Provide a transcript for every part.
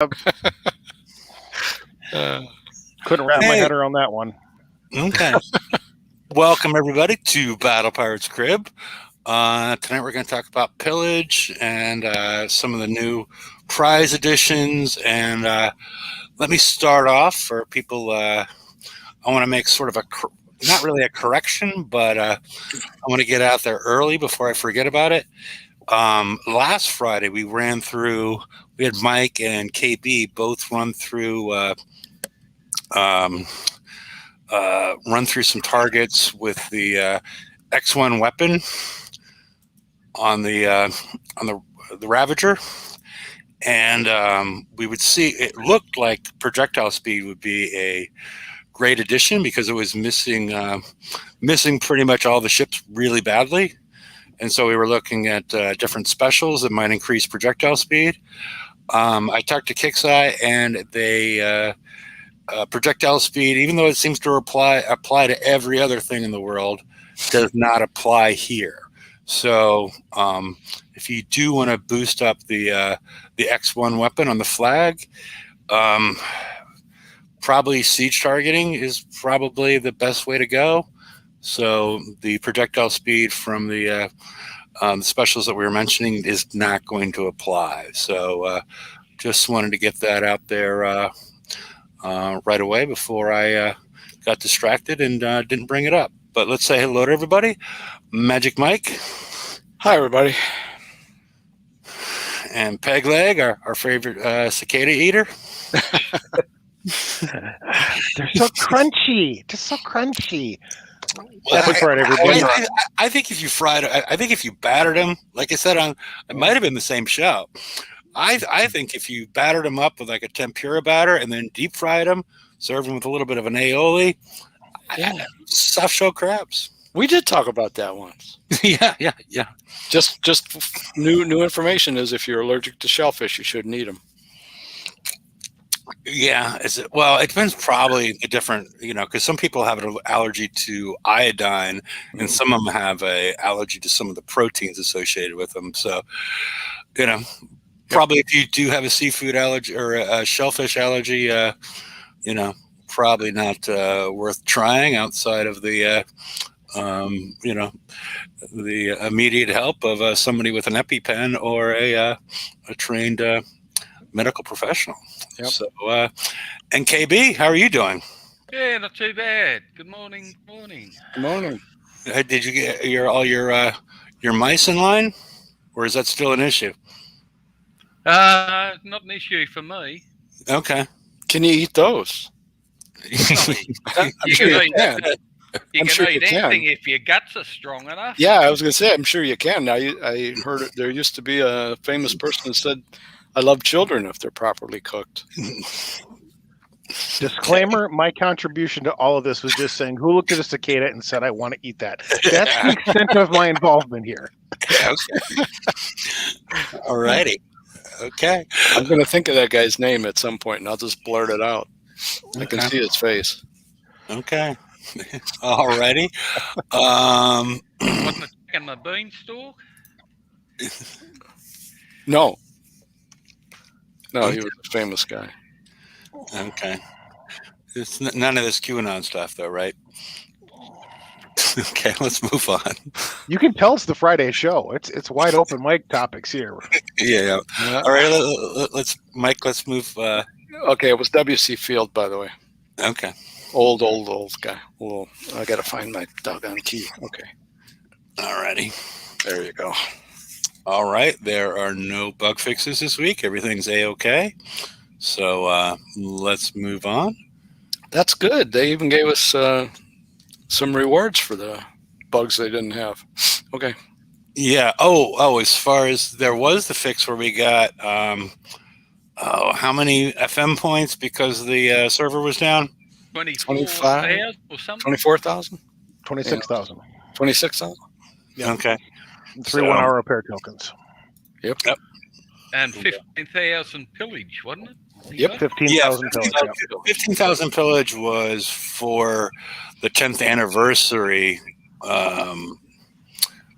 Couldn't wrap my head around that one. Okay. Welcome, everybody, to Battle Pirates Crib. Tonight we're going to talk about Pillage and some of the new prize editions. And let me start off for people. I want to make sort of not really a correction, but I want to get out there early before I forget about it. Last Friday we had Mike and KB both run through some targets with the X1 weapon on the Ravager, and we would see it looked like projectile speed would be a great addition because it was missing pretty much all the ships really badly. And so we were looking at different specials that might increase projectile speed. I talked to Kixeye, and they projectile speed, even though it seems to apply to every other thing in the world, does not apply here. So if you do want to boost up the X1 weapon on the flag, probably siege targeting is probably the best way to go. So the projectile speed from the specials that we were mentioning is not going to apply. So just wanted to get that out there right away before I got distracted and didn't bring it up. But let's say hello to everybody. Magic Mike. Hi, everybody. And Pegleg, our favorite cicada eater. They're so crunchy. Just so crunchy. Well, I think if you battered them, like I said, it might have been the same show. I think if you battered them up with like a tempura batter and then deep fried them, served them with a little bit of an aioli, soft shell crabs. We did talk about that once. Yeah. Just new information is if you're allergic to shellfish, you shouldn't eat them. Yeah, it depends probably the different, because some people have an allergy to iodine and some of them have an allergy to some of the proteins associated with them. So, probably if you do have a seafood allergy or a shellfish allergy, probably not worth trying outside of the, the immediate help of somebody with an EpiPen or a trained medical professional. Yep. So, and KB, how are you doing? Yeah, not too bad. Good morning. Good morning. Did you get all your mice in line, or is that still an issue? Not an issue for me. Okay. Can you eat those? I'm sure you can. You can eat anything if your guts are strong enough. Yeah, I was going to say, I'm sure you can. Now, I heard there used to be a famous person who said, I love children if they're properly cooked. Disclaimer, my contribution to all of this was just saying, who looked at a cicada and said, I want to eat that? That's the extent of my involvement here. Okay. All righty. Okay. I'm going to think of that guy's name at some point, and I'll just blurt it out. I can see his face. Okay. All righty. Wasn't it in the beanstalk? No, he was a famous guy. Okay. It's none of this QAnon stuff, though, right? Okay, let's move on. You can tell it's the Friday show. It's wide open mic topics here. Yeah. All right, let's move. Okay, it was W.C. Field, by the way. Okay. Old guy. Well, I got to find my doggone key. Okay. All righty. There you go. All right. There are no bug fixes this week. Everything's A-okay. So let's move on. That's good. They even gave us some rewards for the bugs they didn't have. Okay. Yeah. Oh, as far as there was the fix where we got, how many FM points because the server was down? 25,000 or something? 24,000? 26,000. 26,000? Yeah. Okay. 3 1-hour repair tokens. Yep. And 15,000 pillage, wasn't it? Yep. 15,000 pillage. 15,000 pillage was for the 10th anniversary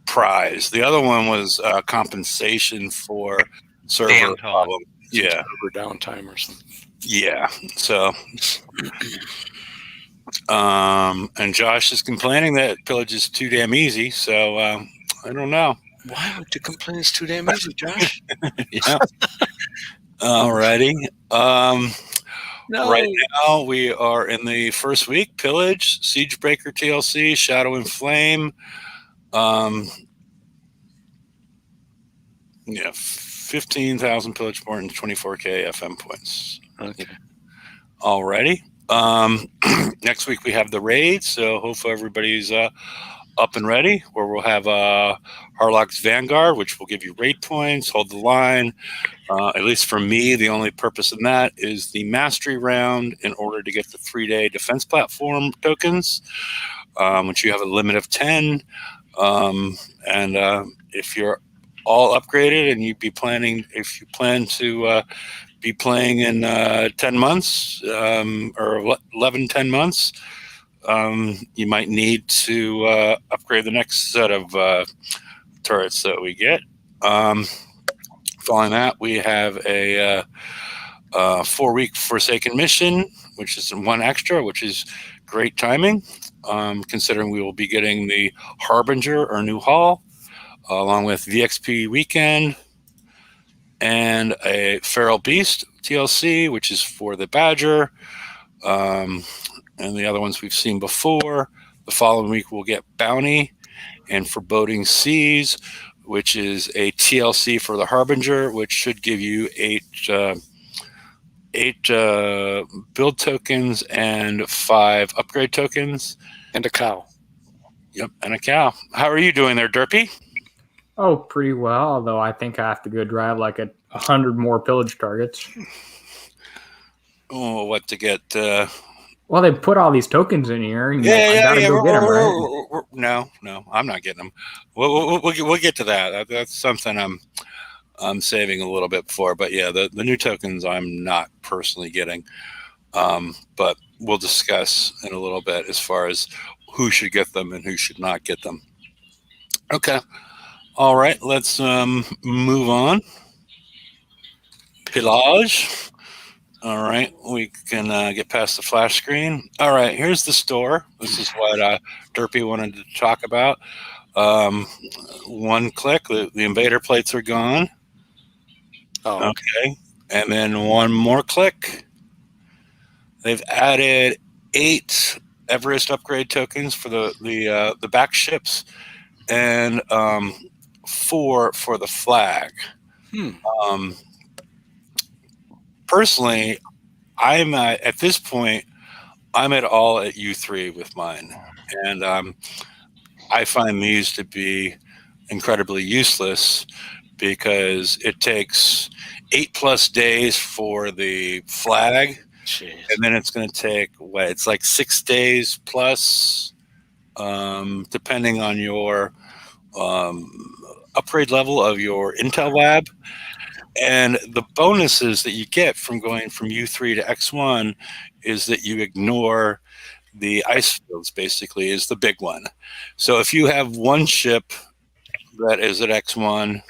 prize. The other one was compensation for server Downtime. problem. Yeah. Over downtime or something. Yeah. So, and Josh is complaining that Pillage is too damn easy. So, I don't know. Why would you complain it's too damn easy, Josh? Yeah. Alrighty. No. Right now we are in the first week. Pillage, Siegebreaker TLC, Shadow and Flame. Yeah, 15,000 Pillage points, 24K FM points. Okay. Alrighty. Next week we have the raid, so hopefully everybody's up and ready. Where we'll have Harlock's Vanguard, which will give you raid points, hold the line. At least for me, the only purpose in that is the mastery round in order to get the 3-day defense platform tokens, which you have a limit of 10. And if you're all upgraded and if you plan to be playing in 10 months or 10 months, you might need to upgrade the next set of turrets that we get. Following that, we have a 4-week Forsaken mission, which is 1 extra, which is great timing, considering we will be getting the Harbinger or New Hall, along with VXP Weekend, and a Feral Beast TLC, which is for the Badger, and the other ones we've seen before. The following week, we'll get Bounty and Foreboding Seas, which is a TLC for the Harbinger, which should give you 8 build tokens and 5 upgrade tokens. And a cow. Yep, and a cow. How are you doing there, Derpy? Oh, pretty well, although I think I have to go drive like 100 more pillage targets. Oh, what to get? Well, they put all these tokens in here, and I gotta go get them, right? No, I'm not getting them. We'll get to that. That's something I'm saving a little bit for. But yeah, the new tokens I'm not personally getting. But we'll discuss in a little bit as far as who should get them and who should not get them. Okay. All right, let's move on. Pillage. All right, we can get past the flash screen. All right, here's the store. This is what Derpy wanted to talk about. 1 click, the invader plates are gone. Oh, okay. And then 1 more click. They've added 8 Everest upgrade tokens for the back ships, and 4 for the flag. Personally, I'm at this point, I'm at all at U3 with mine, and I find these to be incredibly useless because it takes 8+ days for the flag. jeez. And then it's going to take it's like 6 days plus, depending on your upgrade level of your Intel lab. And the bonuses that you get from going from U3 to X1 is that you ignore the ice fields, basically, is the big one. So if you have 1 ship that is at X1,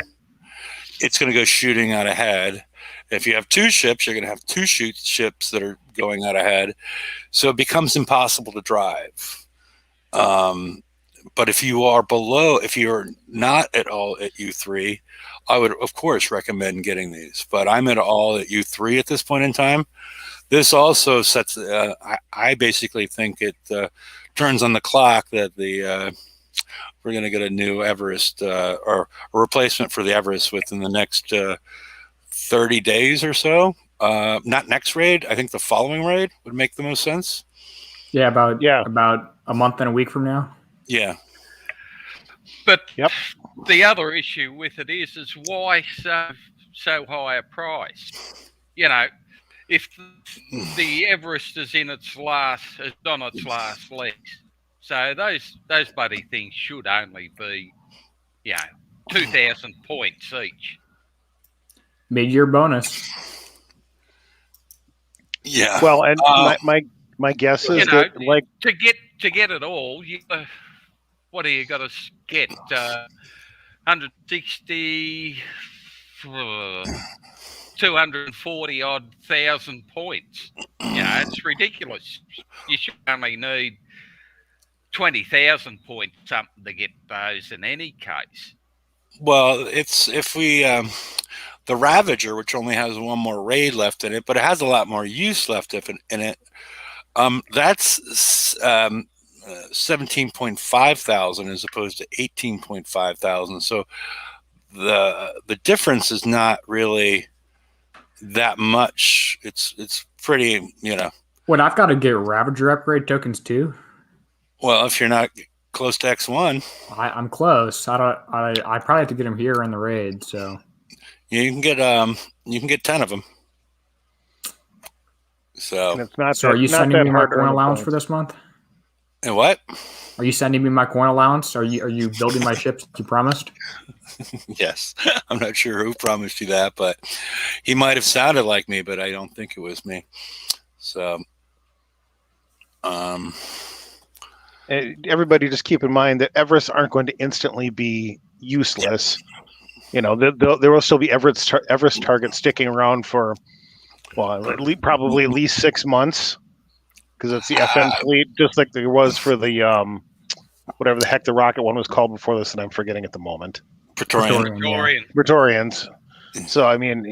it's going to go shooting out ahead. If you have 2 ships, you're going to have 2 ships that are going out ahead. So it becomes impossible to drive. But if you are below, if you're not at all at U3, I would, of course, recommend getting these. But I'm at all at U3 at this point in time. This also sets, I basically think it turns on the clock that we're going to get a new Everest or a replacement for the Everest within the next 30 days or so. Not next raid. I think the following raid would make the most sense. Yeah, about a month and a week from now. Yeah. But the other issue with it is why so high a price? You know, if the Everest is on its last legs, so those bloody things should only be, 2,000 points each. Mid-year bonus. Yeah. Well, and my guess is that like to get it all, what do you got to get? 160. 240 odd thousand points. It's ridiculous. You should only need 20,000 points something to get those in any case. Well, it's if we the Ravager, which only has one more raid left in it, but it has a lot more use left in it. That's 17.5 thousand as opposed to 18.5 thousand. So the difference is not really that much. It's pretty, What, I've got to get Ravager upgrade tokens too? Well, if you're not close to X1, I'm close. I probably have to get them here in the raid. So you can get 10 of them. So, and it's not. So are you sending me my coin allowance for this month? And what? Are you sending me my coin allowance? Are you building my ships that you promised? Yes. I'm not sure who promised you that, but he might have sounded like me, but I don't think it was me. So, everybody just keep in mind that Everest aren't going to instantly be useless. There will still be Everest targets sticking around for, probably at least 6 months, because it's the FM fleet, just like there was for the whatever the heck the rocket one was called before this, and I'm forgetting at the moment. Praetorians. So I mean,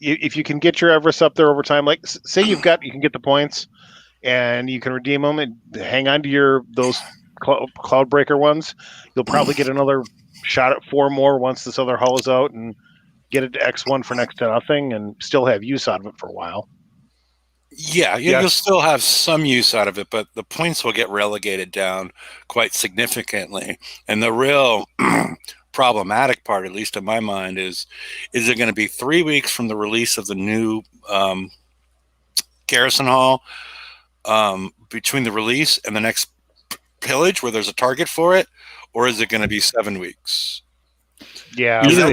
if you can get your Everest up there over time, like say you can get the points, and you can redeem them and hang on to those Cloudbreaker ones, you'll probably get another shot at 4 more once this other hull is out, and get it to X1 for next to nothing, and still have use out of it for a while. Yeah, you'll still have some use out of it, but the points will get relegated down quite significantly. And the real problematic part, at least in my mind, is it going to be 3 weeks from the release of the new garrison hall between the release and the next pillage where there's a target for it, or is it going to be 7 weeks? Yeah. Either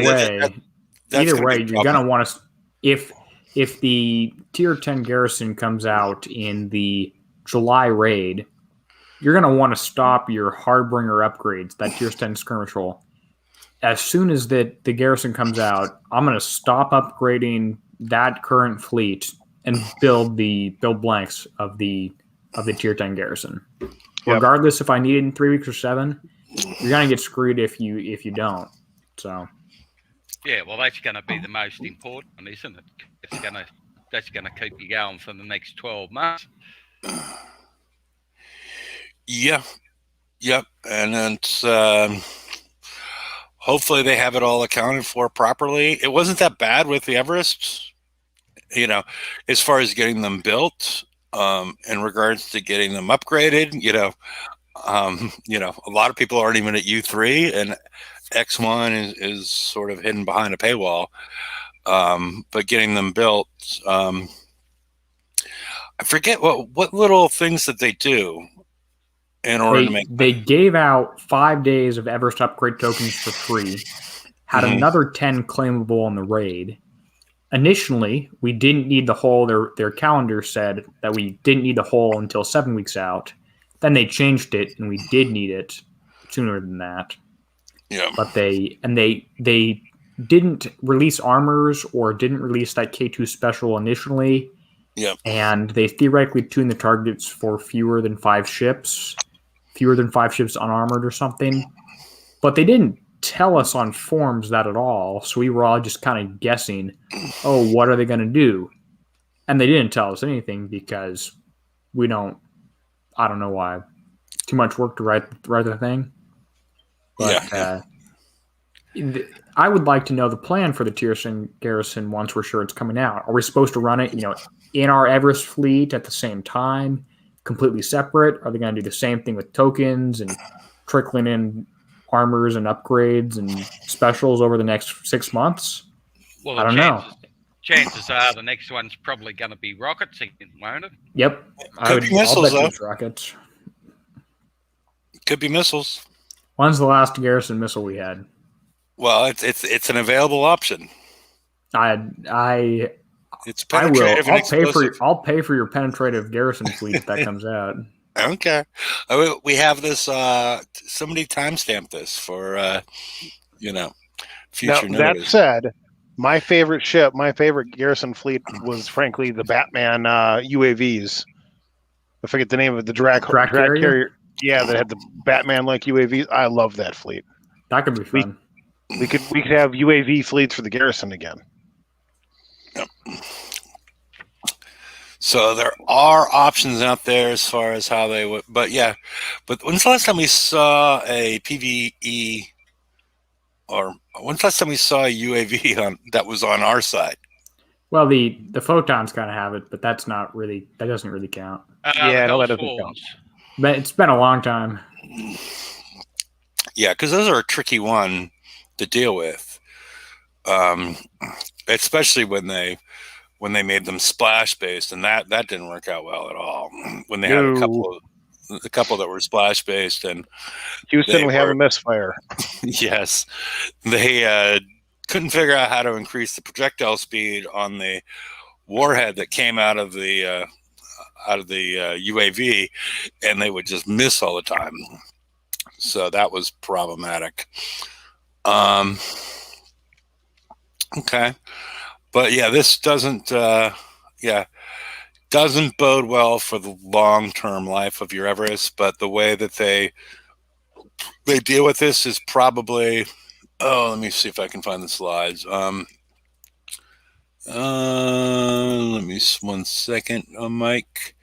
way, you're going to want to, if the tier 10 garrison comes out in the July raid, you're going to want to stop your Hardbringer upgrades, that tier 10 skirmish roll. As soon as the garrison comes out, I'm going to stop upgrading that current fleet and build blanks of the tier 10 garrison. Yep. Regardless if I need it in 3 weeks or 7, you're going to get screwed if you don't. So yeah, well, that's going to be the most important, isn't it? That's going to keep you going for the next 12 months. Yeah. Yep. And then hopefully they have it all accounted for properly. It wasn't that bad with the Everest, as far as getting them built, in regards to getting them upgraded, a lot of people aren't even at U3, and X1 is sort of hidden behind a paywall. But getting them built, I forget what little things that they do in order to make. They gave out 5 days of Everest upgrade tokens for free, had another 10 claimable on the raid. Initially, we didn't need the whole. Their calendar said that we didn't need the whole until 7 weeks out. Then they changed it, and we did need it sooner than that. Yeah, but they didn't release armors or didn't release that K2 special initially. Yeah, and they theoretically tuned the targets for fewer than 5 ships unarmored or something. But they didn't tell us on forums that at all, so we were all just kind of guessing, what are they going to do? And they didn't tell us anything because I don't know why. Too much work to write the thing. But I would like to know the plan for the tier 10 garrison once we're sure it's coming out. Are we supposed to run it, in our Everest fleet at the same time, completely separate? Are they going to do the same thing with tokens and trickling in armors and upgrades and specials over the next 6 months? Well, I don't know. Chances are the next one's probably going to be rockets again, won't it? Yep. Could be missiles, I'll bet it's rockets. Could be missiles. When's the last garrison missile we had? Well, it's an available option. It's penetrative. I'll pay for your penetrative garrison fleet if that comes out. Okay. We have this. Somebody timestamp this for future notice. That said, My favorite ship, my favorite garrison fleet was frankly the Batman UAVs. I forget the name of it, the drag carrier. Yeah, that had the Batman like UAVs. I love that fleet. That could be fun. We could have UAV fleets for the garrison again. Yep. So there are options out there as far as how they would, but when's the last time we saw a PvE, or when's the last time we saw a UAV that was on our side? Well, the photons kind of have it, but that doesn't really count. Yeah, no, that doesn't count. But it's been a long time. Yeah, because those are a tricky one to deal with, especially when they made them splash based, and that didn't work out well at all. When they had a couple that were splash based, and Houston, we have a misfire. Yes, they couldn't figure out how to increase the projectile speed on the warhead that came out of the UAV, and they would just miss all the time. So that was problematic. Okay. But yeah, this doesn't bode well for the long-term life of your Everest. But the way that they deal with this is probably, let me see if I can find the slides. Let me 1 second, Mike.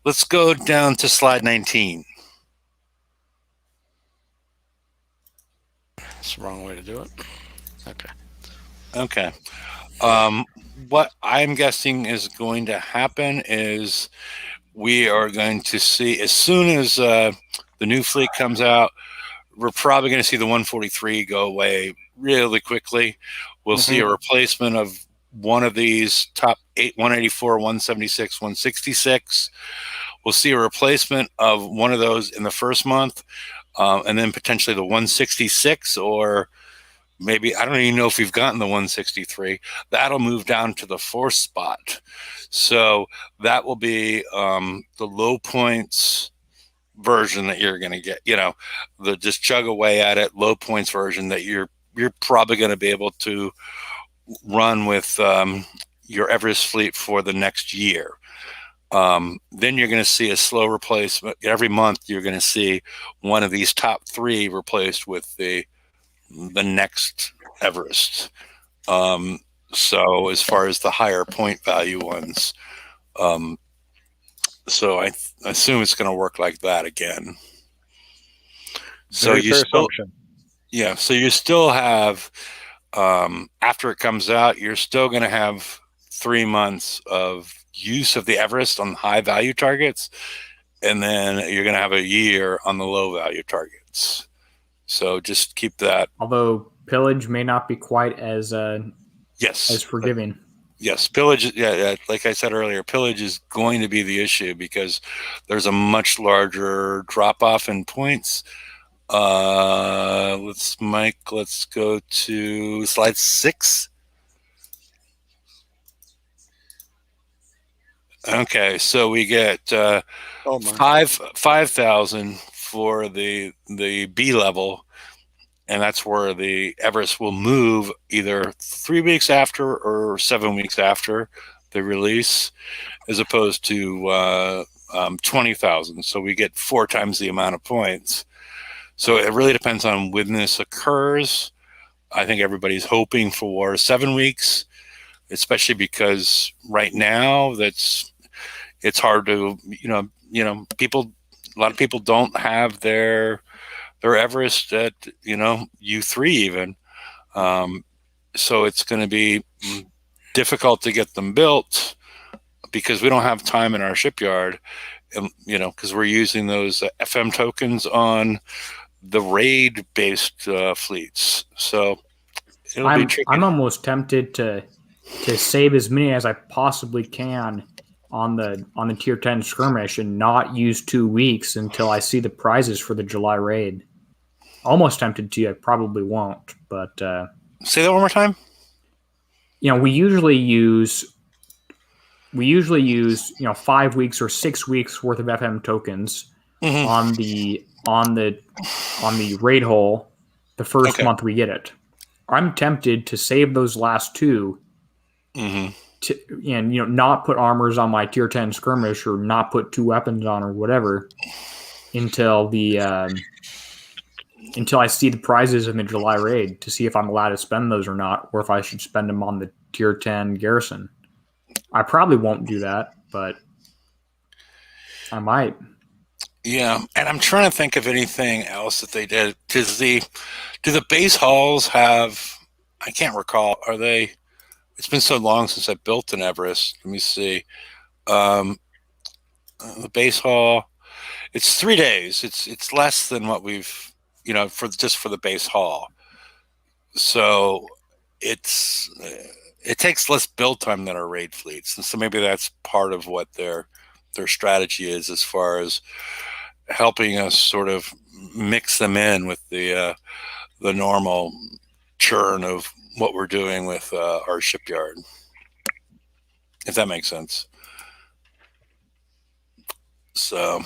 Let's go down to slide 19. That's the wrong way to do it. Okay. What I'm guessing is going to happen is we are going to see, as soon as the new fleet comes out, we're probably going to see the 143 go away really quickly. We'll see a replacement of one of these top 8, 184, 176, 166. We'll see a replacement of one of those in the first month, and then potentially the 166, or maybe, I don't even know if we've gotten the 163. That'll move down to the 4th spot. So that will be the low points version that you're going to get, the just chug away at it, low points version that you're probably going to be able to run with your Everest fleet for the next year. Then you're going to see a slow replacement. Every month you're going to see one of these top 3 replaced with the next Everest. So as far as the higher point value ones, so I assume it's going to work like that again. So you still, so you still have, after it comes out, you're still going to have 3 months of use of the Everest on high value targets, and then you're going to have a year on the low value targets. So just keep that. Although Pillage may not be quite as as forgiving. Yes, Pillage. Yeah, like I said earlier, Pillage is going to be the issue because there's a much larger drop off in points. Let's go to slide 6. Okay, so we get 5,000 for the B level, and that's where the Everest will move either 3 weeks after or 7 weeks after the release, as opposed to 20,000. So we get 4 times the amount of points. So it really depends on when this occurs. I think everybody's hoping for 7 weeks, especially because right now it's hard to, a lot of people don't have their Everest at, U3 even. So it's going to be difficult to get them built because we don't have time in our shipyard, because we're using those FM tokens on the raid-based fleets. So it'll be tricky. I'm almost tempted to save as many as I possibly can on the tier 10 skirmish and not use 2 weeks until I see the prizes for the July raid. Almost tempted to. I probably won't, but say that one more time. We usually use 5 weeks or 6 weeks worth of FM tokens on the raid hole the first month we get it. I'm tempted to save those last two, Mm-hmm. and not put armors on my tier 10 skirmish, or not put 2 weapons on, or whatever, until I see the prizes in the July raid, to see if I'm allowed to spend those or not, or if I should spend them on the tier 10 garrison. I probably won't do that, but I might. Yeah, and I'm trying to think of anything else that they did. Do the base halls have? I can't recall. Are they? It's been so long since I built an Everest. Let me see. The base hall. It's 3 days. It's less than what we've for the base hall. So it takes less build time than our raid fleets, and so maybe that's part of what their strategy is, as far as helping us sort of mix them in with the normal churn of what we're doing with our shipyard, if that makes sense. So,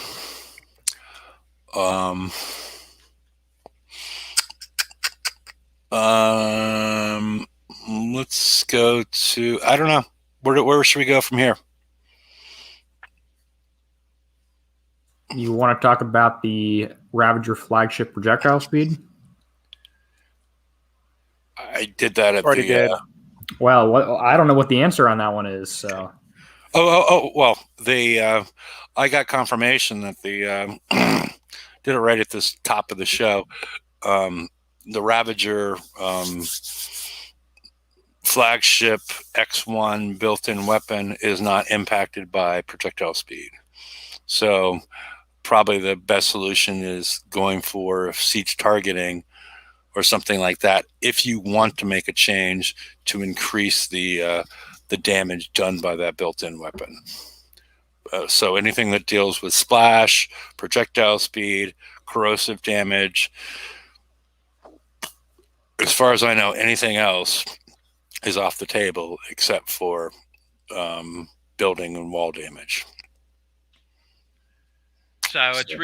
let's go to, I don't know, where should we go from here? You want to talk about the Ravager flagship projectile speed? I did that at Already did. Well, I don't know what the answer on that one is. So. Well, I got confirmation that the did it right at this top of the show. The Ravager flagship X1 built-in weapon is not impacted by projectile speed. So probably the best solution is going for siege targeting or something like that, if you want to make a change to increase the damage done by that built-in weapon. So anything that deals with splash, projectile speed, corrosive damage, as far as I know, anything else is off the table except for building and wall damage. So it's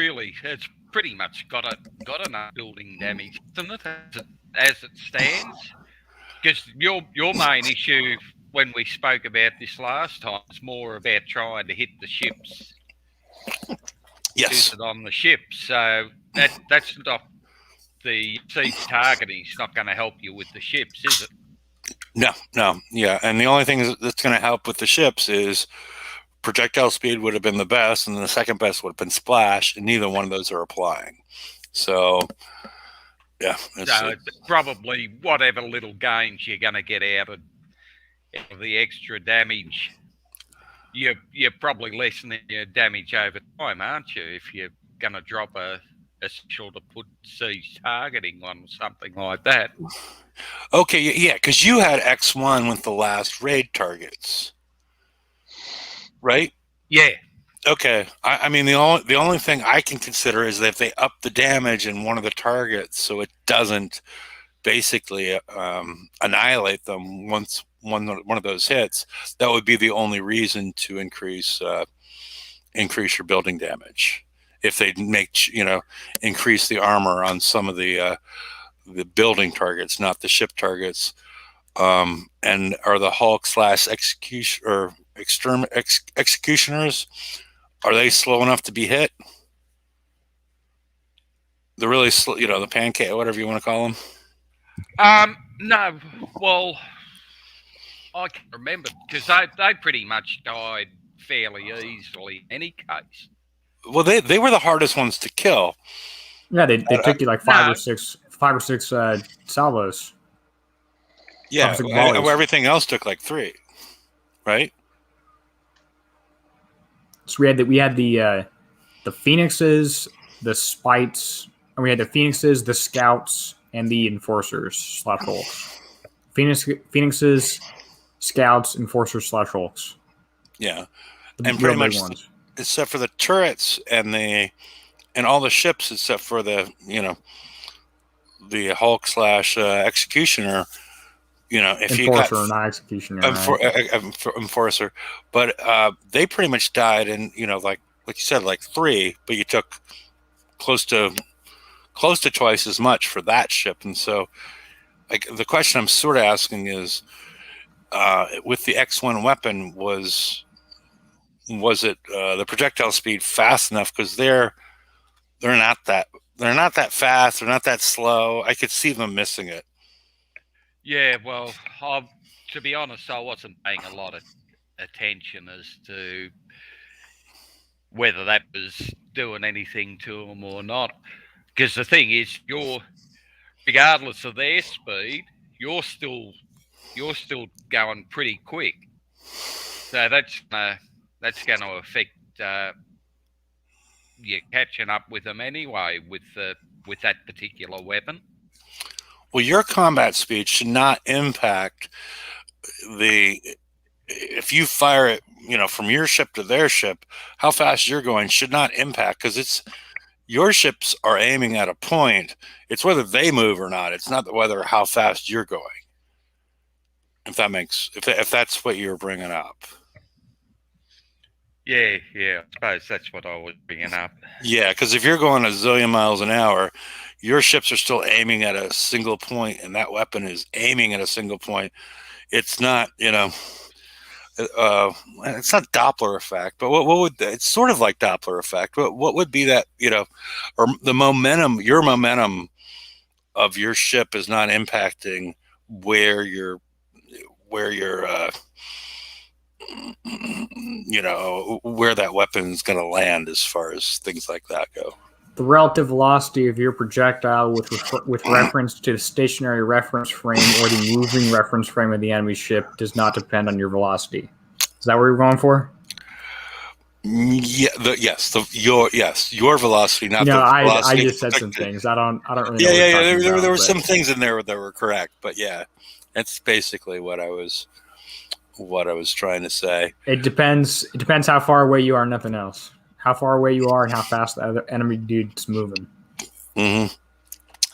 pretty much got enough building damage, isn't it, as it stands? Because your main issue when we spoke about this last time is more about trying to hit the ships. Yes. Use it on the ships. So that's not the siege targeting. Is not going to help you with the ships, is it? No. Yeah, and the only thing that's going to help with the ships is projectile speed would have been the best, and the second best would have been splash, and neither one of those are applying. So, yeah. It's probably whatever little gains you're going to get out of the extra damage, you're probably lessening your damage over time, aren't you? If you're going to drop a special to put siege targeting on something like that. Okay, yeah, because you had X1 with the last raid targets, right? Yeah. Okay. I mean, the only thing I can consider is that if they up the damage in one of the targets, so it doesn't basically annihilate them once one of those hits, that would be the only reason to increase your building damage. If they increase the armor on some of the building targets, not the ship targets, and are the Hulk / execution or executioners, are they slow enough to be hit? They're really slow, the pancake, whatever you want to call them. No, well, I can remember because they pretty much died fairly easily in any case. Well, they were the hardest ones to kill. Yeah, they took you like five or six salvos. Yeah, everything else took like 3, right? So we had the Phoenixes, the Spites, and we had the Phoenixes, the Scouts, and the Enforcers / Hulks. Phoenixes, Scouts, Enforcers / Hulks. Yeah, and pretty much ones. Except for the turrets and all the ships, except for the Hulk / executioner. If Enforcer, you got not executioner, Enforcer, but they pretty much died in like you said, like 3, but you took close to twice as much for that ship, and so the question I'm sort of asking is, with the X1 weapon, was it the projectile speed fast enough? Because they're not that fast. They're not that slow. I could see them missing it. Yeah, well, to be honest, I wasn't paying a lot of attention as to whether that was doing anything to them or not. Because the thing is, regardless of their speed, you're still going pretty quick. So that's going to affect you catching up with them anyway with that particular weapon. Well, your combat speed should not impact if you fire it, from your ship to their ship, how fast you're going should not impact, because your ships are aiming at a point. It's whether they move or not. It's not whether how fast you're going. If that's what you're bringing up. Yeah, I suppose that's what I was bringing up. Yeah, because if you're going a zillion miles an hour, your ships are still aiming at a single point, and that weapon is aiming at a single point. It's not, it's not Doppler effect, but what would it's sort of like Doppler effect. What would be that, or the momentum? Your momentum of your ship is not impacting where you're where that weapon is going to land, as far as things like that go. The relative velocity of your projectile with reference to the stationary reference frame or the moving reference frame of the enemy ship does not depend on your velocity. Is that what you're going for? Yeah. Your velocity, not the velocity. I just said some things. I don't really. Yeah. There were some things in there that were correct, but yeah, that's basically what I was trying to say. It depends how far away you are, nothing else. How far away you are and how fast the other enemy dude's moving. Mm-hmm.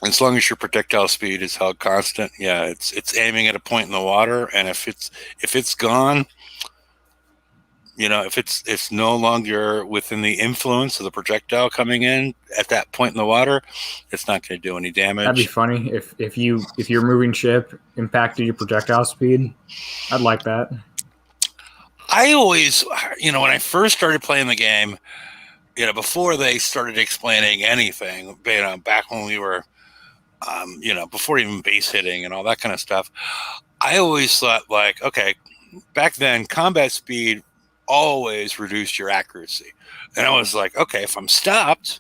As long as your projectile speed is held constant, yeah, it's aiming at a point in the water, and if it's gone, if it's no longer within the influence of the projectile coming in at that point in the water, it's not going to do any damage. That'd be funny if your moving ship impacted your projectile speed. I'd like that. I always, when I first started playing the game, before they started explaining anything, back when we were, before even base hitting and all that kind of stuff, I always thought, like, okay, back then combat speed always reduced your accuracy. And I was like, okay, if I'm stopped,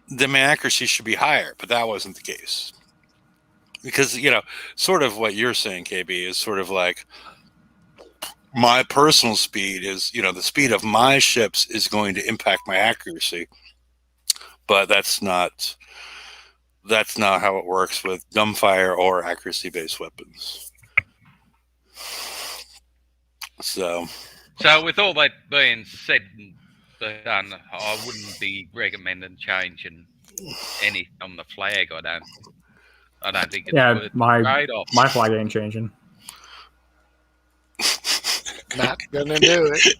then my accuracy should be higher. But that wasn't the case. Because, sort of what you're saying, KB, is sort of like, my personal speed is, the speed of my ships is going to impact my accuracy. But that's not how it works with dumbfire or accuracy-based weapons. So with all that being said and done, I wouldn't be recommending changing any on the flag. I don't think it's worth the trade-off. My flag ain't changing. Not gonna do it.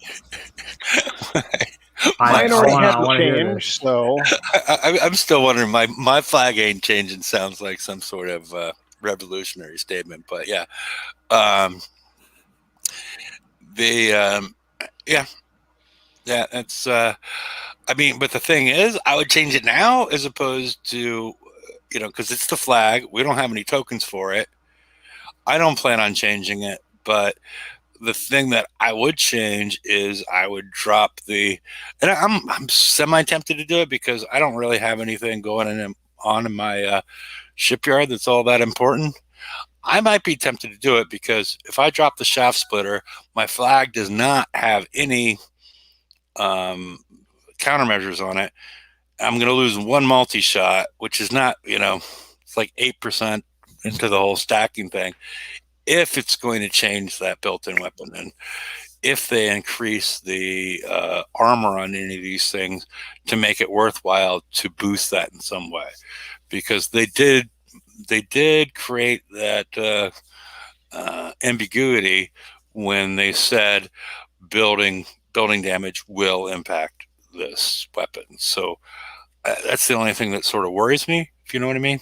Mine already hasn't changed, so I'm still wondering. My flag ain't changing sounds like some sort of revolutionary statement, but yeah, that's. But the thing is, I would change it now as opposed to, because it's the flag. We don't have any tokens for it. I don't plan on changing it, but the thing that I would change is I would drop and I'm semi-tempted to do it because I don't really have anything going on in my shipyard that's all that important. I might be tempted to do it because if I drop the shaft splitter, my flag does not have any countermeasures on it. I'm going to lose one multi-shot, which is not, it's like 8% into the whole stacking thing. If it's going to change that built-in weapon, and if they increase the armor on any of these things to make it worthwhile to boost that in some way, because they did create that ambiguity when they said building damage will impact this weapon. So that's the only thing that sort of worries me, if you know what I mean.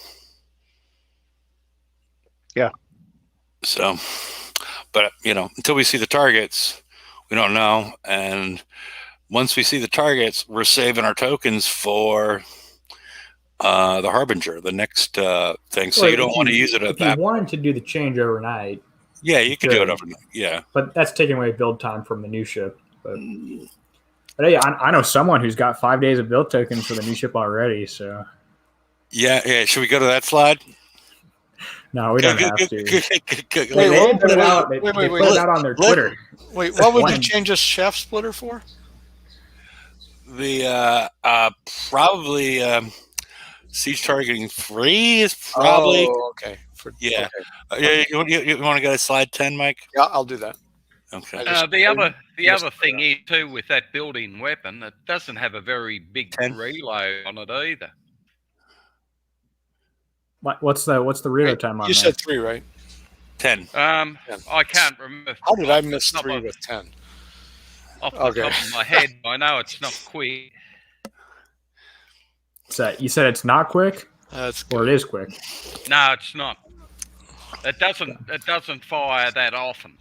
Yeah. So, but until we see the targets, we don't know. And once we see the targets, we're saving our tokens for the Harbinger, the next thing. So Well, you don't want to use it at if you that. wanted to do the change overnight, Yeah, you could do it good. overnight. Yeah, but that's taking away build time from the new ship. But hey, I know someone who's got 5 days of build tokens for the new ship already. So yeah. Should we go to that slide? no, we don't have to. Wait, They put it out. They put it out on their Twitter. Wait, what would you When? change this shaft splitter for? The probably siege targeting 3 is probably okay. yeah. Okay. You want to go to slide 10, Mike? Yeah, I'll do that. Okay. The other thing is too with that building weapon, it doesn't have a very big 10. reload on it either. What's the reload time on You that? said 3, right? 10. I can't remember. How did I miss Not 3 my- with 10? Off the top of my head, I know it's not quick. So you said it's not quick, That's or it is quick? No, it's not. It doesn't fire that often.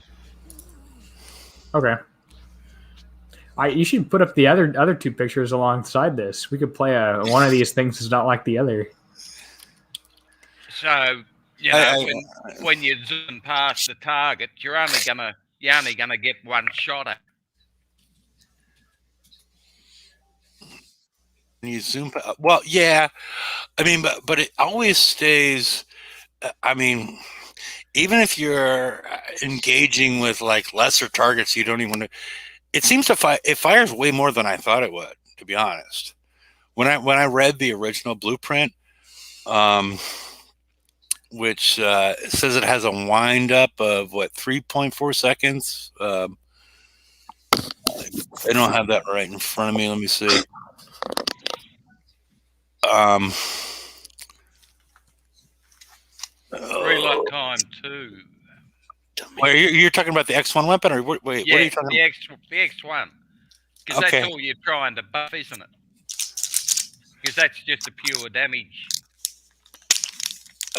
Okay. You should put up the other 2 pictures alongside this. We could play one of these things is not like the other. So when you zoom past the target, you're only gonna get one shot at. You zoom. Well, yeah. I mean, but it always stays. I mean, even if you're engaging with like lesser targets, you don't even. It seems to fire. It fires way more than I thought it would. To be honest, when I read the original blueprint, which says it has a wind up of 3.4 seconds. I don't have that right in front of me. Let me see. Reload time too. Wait, you're talking about the X1 weapon, or wait? Yeah, what are you talking about? The X1, because Okay. that's all you're trying to buff, isn't it? Because that's just a pure damage.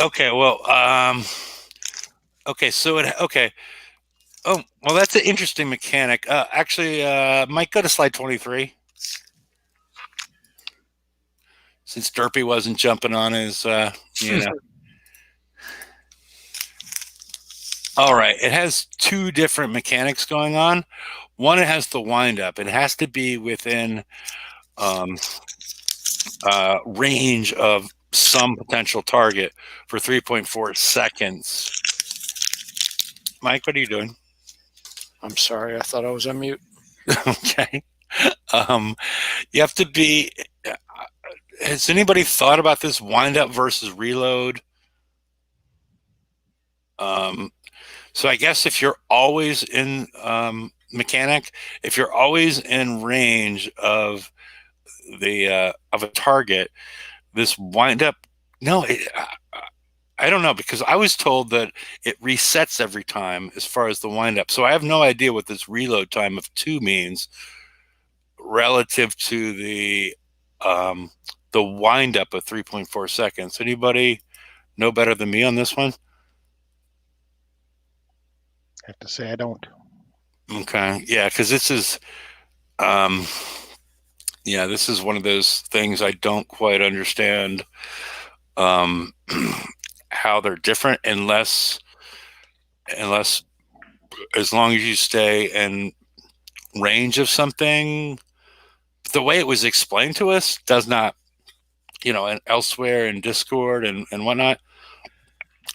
Okay, well, okay, so okay. Oh, well, that's an interesting mechanic. Actually, Mike, go to slide 23. Since Derpy wasn't jumping on his, All right, it has 2 different mechanics going on. One, it has the wind up. It has to be within range of some potential target for 3.4 seconds. Mike, what are you doing? I'm sorry. I thought I was on mute. Okay. You have to be. Has anybody thought about this wind up versus reload? So I guess if you're always in mechanic, if you're always in range of the of a target, this wind up. No, I don't know, because I was told that it resets every time as far as the wind up. So I have no idea what this reload time of 2 means relative to the wind up of 3.4 seconds. Anybody know better than me on this one? I have to say I don't. Okay. Yeah, because this is this is one of those things I don't quite understand how they're different unless as long as you stay in range of something. The way it was explained to us does not, and elsewhere in Discord and whatnot,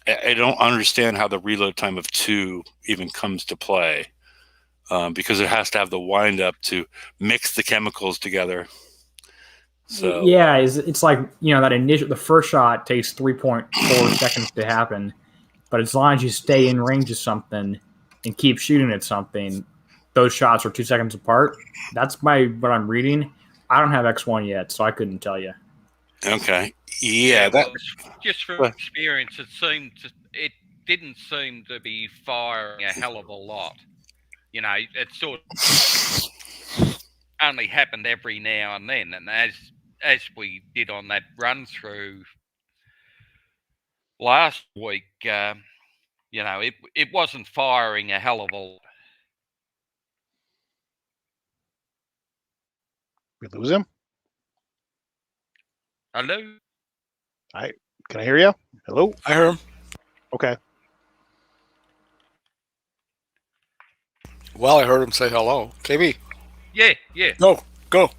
I don't understand how the reload time of 2 even comes to play, because it has to have the wind up to mix the chemicals together. So yeah, it's like that the first shot takes 3.4 seconds to happen, but as long as you stay in range of something and keep shooting at something, those shots are 2 seconds apart. That's what I'm reading. I don't have X1 yet, so I couldn't tell you. Okay. Yeah, well, just from experience, it didn't seem to be firing a hell of a lot. It sort of only happened every now and then, and as we did on that run through last week, it wasn't firing a hell of a lot. We lose him? Hello? Can I hear you? Hello? I heard him. Okay. Well, I heard him say hello. KB, Yeah. go.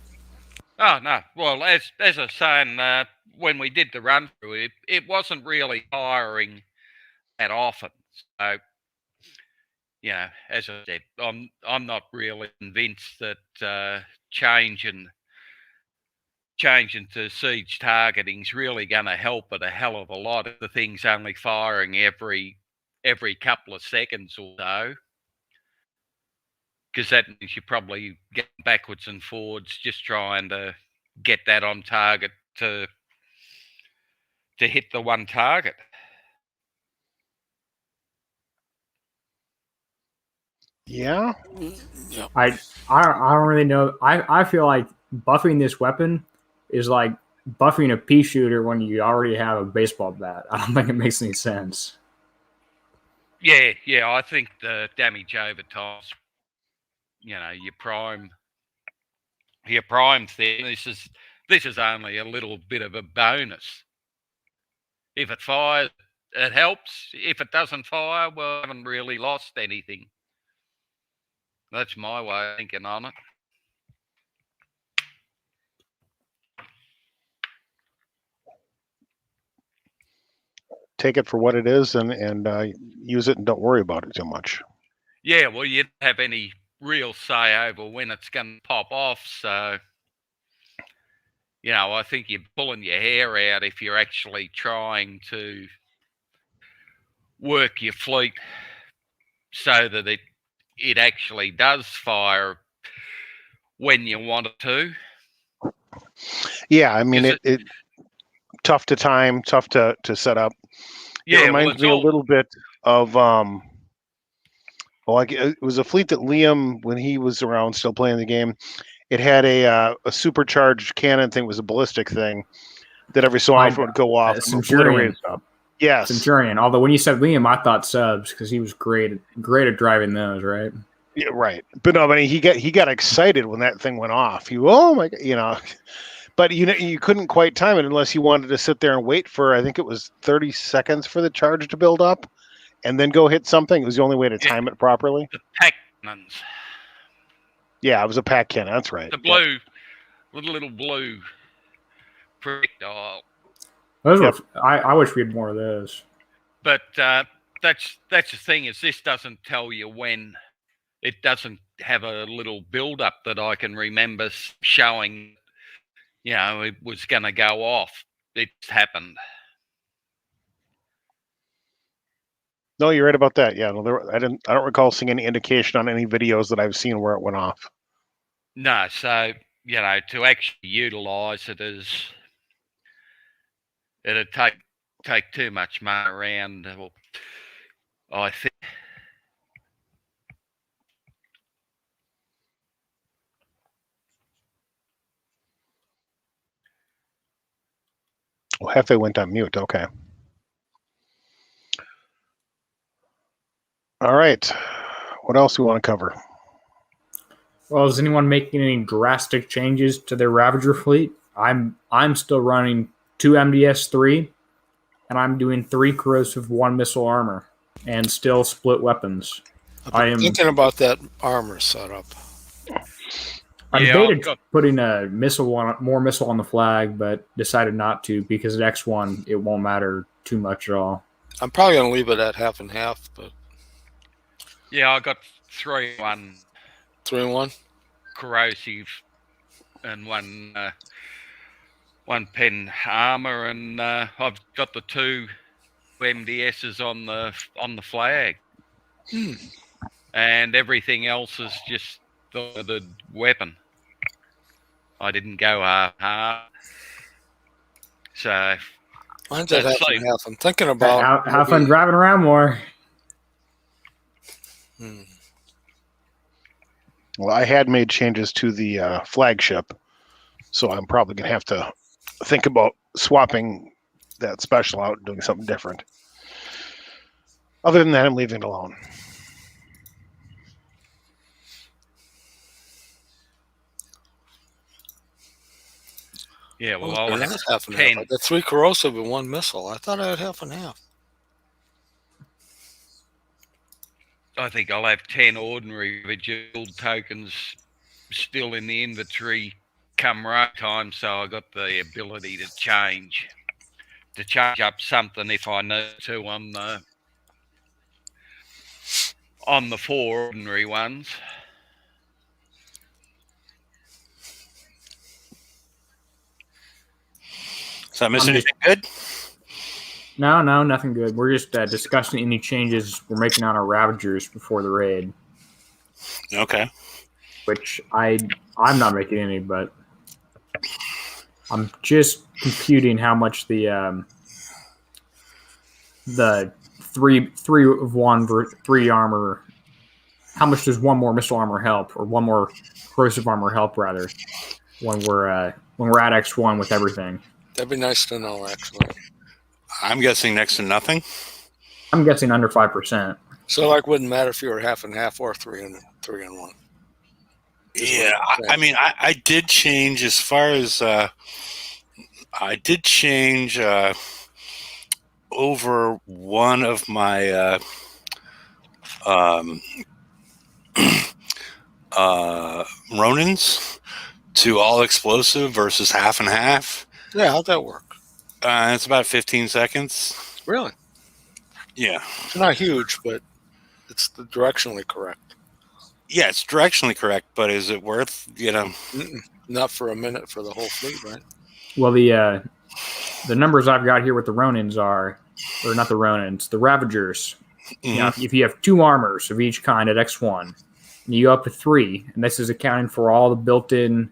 Oh, no. Well, as I was saying, when we did the run through, it wasn't really firing that often. So, as I said, I'm not really convinced that changing to siege targeting is really going to help it a hell of a lot if the thing's only firing every couple of seconds or so. Because that means you're probably getting backwards and forwards, just trying to get that on target to hit the one target. Yeah. Yeah. I don't really know. I feel like buffing this weapon is like buffing a pea shooter when you already have a baseball bat. I don't think it makes any sense. Yeah, I think the damage over time, your prime thing. This is only a little bit of a bonus. If it fires, it helps. If it doesn't fire, well, I haven't really lost anything. That's my way of thinking on it. Take it for what it is and use it and don't worry about it too much. Yeah, well, you don't have any real say over when it's going to pop off. So, I think you're pulling your hair out if you're actually trying to work your fleet so that it actually does fire when you want it to. Yeah, I mean it tough to time, tough to set up. Yeah, it reminds me a little bit of it was a fleet that Liam, when he was around still playing the game, it had a supercharged cannon thing. It was a ballistic thing that every so often would go off and Centurion. Up. Yes, Centurion. Although when you said Liam, I thought subs because he was great at driving those, right? Yeah, right. But no, but he got excited when that thing went off. Oh my god, But you couldn't quite time it unless you wanted to sit there and wait for, I think it was 30 seconds for the charge to build up and then go hit something. It was the only way to time it properly. The pack cannons. Yeah, it was a pack cannon. That's right. The blue, with a little blue projectile. Those were. I wish we had more of those. But that's the thing, is this doesn't tell you when. It doesn't have a little build up that I can remember showing. It was going to go off. It happened. No, you're right about that. Yeah, no, I don't recall seeing any indication on any videos that I've seen where it went off. No, so to actually utilize it it'd take too much money around. Well, I think. Well, Hefe went on mute. Okay. All right. What else do we want to cover? Well, is anyone making any drastic changes to their Ravager fleet? I'm still running 2 MDS-3, and I'm doing 3 corrosive 1 missile armor, and still split weapons. I'm thinking about that armor setup. I debated putting a more missile on the flag, but decided not to because at X1 it won't matter too much at all. I'm probably going to leave it at half and half, but yeah, I got 3-1. 3-1 corrosive and one pen armor, and I've got the 2 MDSs on the flag, and everything else is just the weapon. I didn't go half. So mine's at half and half. I'm thinking about have fun driving around more. Well, I had made changes to the flagship, so I'm probably going to have to think about swapping that special out and doing something different. Other than that, I'm leaving it alone. Yeah, well, Well, I'll they're have not half and half. 10. I got 3 corrosive and 1 missile. I thought I had half and half. I think I'll have 10 ordinary Vigiled tokens still in the inventory come raid time, so I got the ability to change up something if I need to on the 4 ordinary ones. Is that missing anything good? No, nothing good. We're just discussing any changes we're making on our Ravagers before the raid, Okay. which I'm not making any, but I'm just computing how much the three of one 3 armor. How much does 1 more missile armor help, or 1 more corrosive armor help, rather, when we're at X1 with everything? That'd be nice to know, actually. I'm guessing next to nothing. I'm guessing under 5%. So, like, wouldn't matter if you were half and half or 3 and 1. Yeah, I mean, I did change as far as I did change over one of my Ronins to all explosive versus half and half. Yeah, how'd that work? It's about 15 seconds. Really? Yeah. It's not huge, but it's directionally correct. Yeah, it's directionally correct, but is it worth, Not for a minute for the whole fleet, right? Well, the numbers I've got here with the Ronins are, or not the Ronins, the Ravagers. Mm-hmm. Now, if you have 2 armors of each kind at X1, and you go up to 3, and this is accounting for all the built-in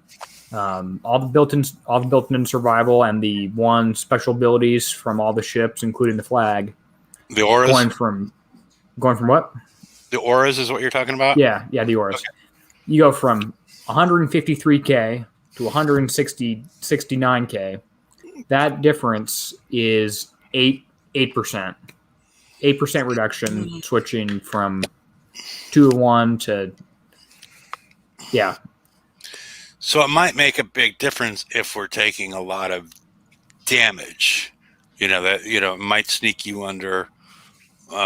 survival and the 1 special abilities from all the ships, including the flag. The auras? Going from what? The auras is what you're talking about? Yeah, the auras. Okay. You go from 153K to 169K. That difference is 8%. 8% reduction, switching from 2 to 1 to, yeah. So it might make a big difference if we're taking a lot of damage. It might sneak you under